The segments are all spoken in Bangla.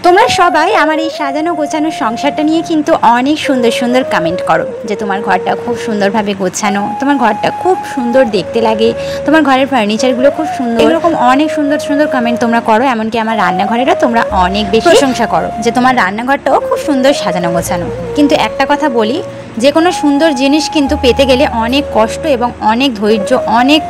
তোমরা সবাই আমার এই সাজানো গোছানো সংসারটা নিয়ে কিন্তু অনেক সুন্দর সুন্দর কমেন্ট করো যে তোমার ঘরটা খুব সুন্দরভাবে গোছানো, তোমার ঘরটা খুব সুন্দর দেখতে লাগে, তোমার ঘরের ফার্নিচারগুলো খুব সুন্দর, এরকম অনেক সুন্দর সুন্দর কমেন্ট তোমরা করো। এমনকি আমার রান্নাঘরেরও তোমরা অনেক বেশি প্রশংসা করো যে তোমার রান্নাঘরটাও খুব সুন্দর সাজানো গোছানো। কিন্তু একটা কথা বলি, যে কোনো সুন্দর জিনিস কিন্তু পেতে গেলে অনেক কষ্ট এবং অনেক ধৈর্য, অনেক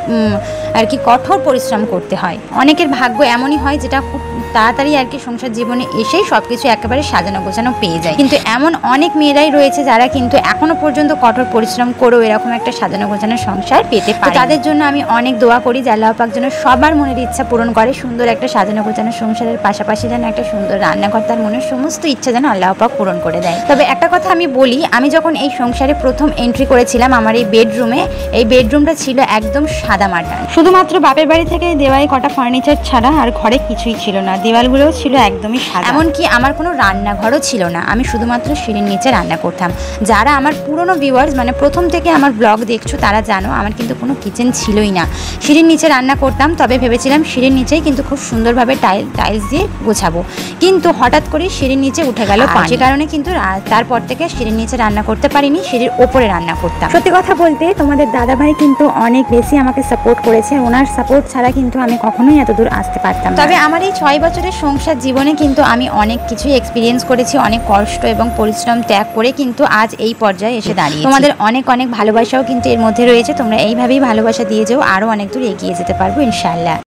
আর কি কঠোর পরিশ্রম করতে হয়। অনেকের ভাগ্য এমনই হয় যেটা খুব তাড়াতাড়ি আর কি সংসার জীবনে এসেই সব কিছু একেবারে সাজানো গোছানো পেয়ে যায়। কিন্তু এমন অনেক মেয়েরাই রয়েছে যারা কিন্তু এখনো পর্যন্ত কঠোর পরিশ্রম করেও এরকম একটা সাজানো গোছানো সংসার পেতে পারে। তাদের জন্য আমি অনেক দোয়া করি যে আল্লাহ পাক যেন সবার মনের ইচ্ছা পূরণ করে, সুন্দর একটা সাজানো গোছানো সংসারের পাশাপাশি যেন একটা সুন্দর রান্নাঘর, তার মনের সমস্ত ইচ্ছা যেন আল্লাহ পাক পূরণ করে দেয়। তবে একটা কথা আমি বলি, আমি যখন এই সংসারে প্রথম এন্ট্রি করেছিলাম আমার এই বেডরুমে, এই বেডরুমটা ছিল একদম সাদা মাটা, শুধুমাত্র বাপের বাড়ি থেকে দেওয়াই কটা ফার্নিচার ছাড়া আর ঘরে কিছুই ছিল না, দেওয়ালগুলোও ছিল একদমই সাদা। এমনকি আমার কোনো রান্নাঘরও ছিল না, আমি শুধুমাত্র সিঁড়ির নিচে রান্না করতাম। যারা আমার পুরনো ভিউয়ার্স, মানে প্রথম থেকে আমার ব্লগ দেখছো, তারা জানো আমার কিন্তু কোনো কিচেন ছিলই না, সিঁড়ির নিচে রান্না করতাম। তবে ভেবেছিলাম সিঁড়ির নিচেই কিন্তু খুব সুন্দরভাবে টাইলস দিয়ে গোছাবো, কিন্তু হঠাৎ করে সিঁড়ির নিচে উঠে গেল পানি, যে কারণে কিন্তু তারপর থেকে সিঁড়ির নিচে রান্না করতে পারিনি, সিঁড়ির ওপরে রান্না করতাম। সত্যি কথা বলতে তোমাদের দাদাভাই কিন্তু অনেক বেশি আমাকে সাপোর্ট করেছে, ওনার সাপোর্ট ছাড়া কিন্তু আমি কখনোই এত দূর আসতে পারতাম না। তবে আমার এই 6 বছরের সংসার জীবনে কিন্তু আমি অনেক কিছুই এক্সপিরিয়েন্স করেছি, অনেক কষ্ট এবং পরিশ্রম ত্যাগ করে কিন্তু আজ এই পর্যায়ে এসে দাঁড়িয়ে। তোমাদের অনেক অনেক ভালোবাসাও কিন্তু এর মধ্যে রয়েছে, তোমরা এইভাবেই ভালোবাসা দিয়ে যাও, আরও অনেক দূর এগিয়ে যেতে পারবো ইনশাআল্লাহ।